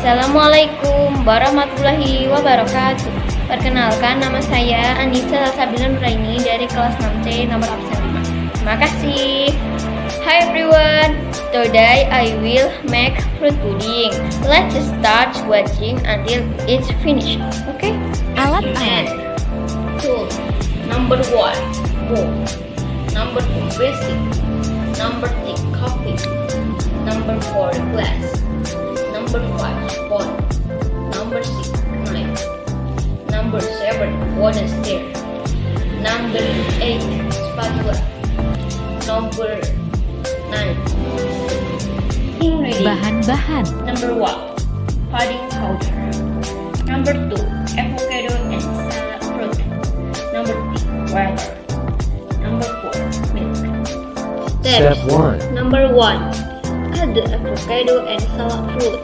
Assalamualaikum warahmatullahi wabarakatuh. Perkenalkan, nama saya Anissa Raini dari kelas 6C nomor absen 5. Terima kasih. Hi everyone, today I will make fruit pudding. Let's start watching until it's finished. Okay? Alat-alat. Tools. Number 1, bowl. Number 2, berisi. Number 3, coffee. Number 4, glass. Number 5, spoon. Number 6, knife. Number 7, wooden stair. Number 8, spatula. Number 9, ingredients. Bahan-bahan. Number 1, pudding powder. Number 2, avocado and salad fruit. Number 3, water. Number 4, milk. Step 1. Number 1, add the avocado and salad fruit.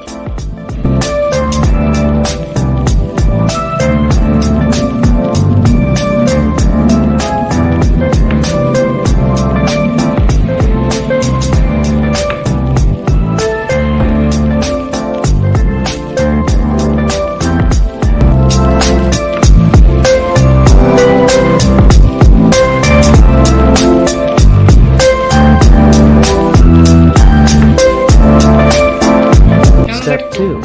Step 2.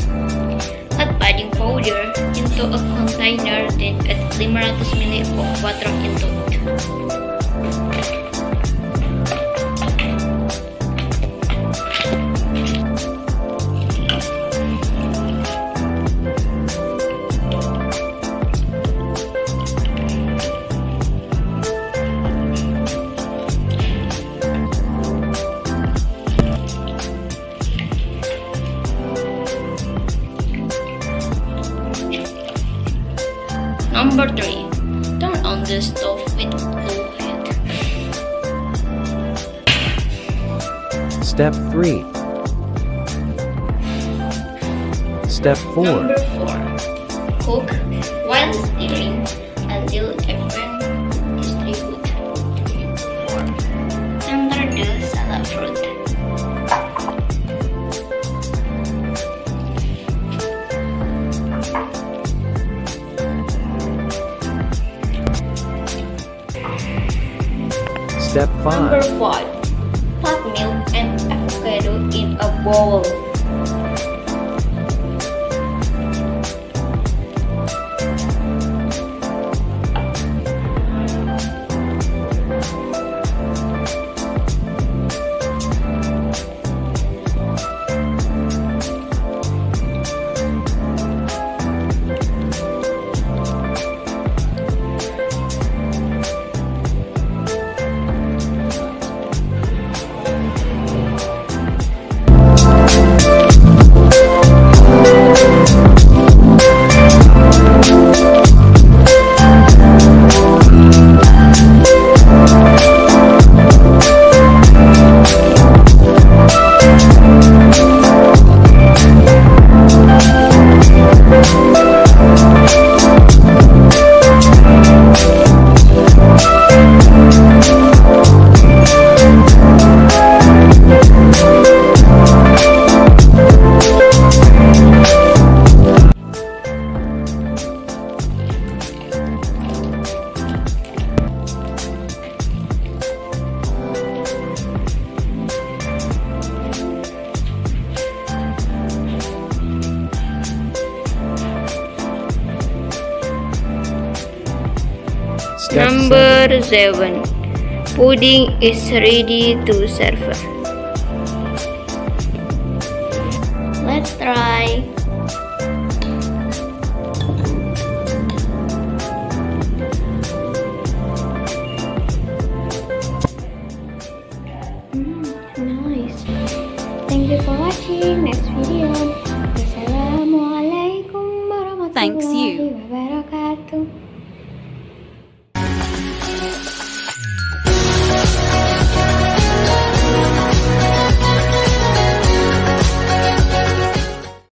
Add pudding powder into a container, then add 500 ml of water into it. Number 3, turn on the stove with low heat. Step 3. Step 4. Number 4, cook while stirring until even distribute. 4, enter the salad fruit. Step Number 5. 5, put milk and avocado in a bowl. Step Number 7, pudding is ready to serve. Let's try. Nice. Thank you for watching. Next video. Wassalamualaikum warahmatullahi Thanks you. wabarakatuh.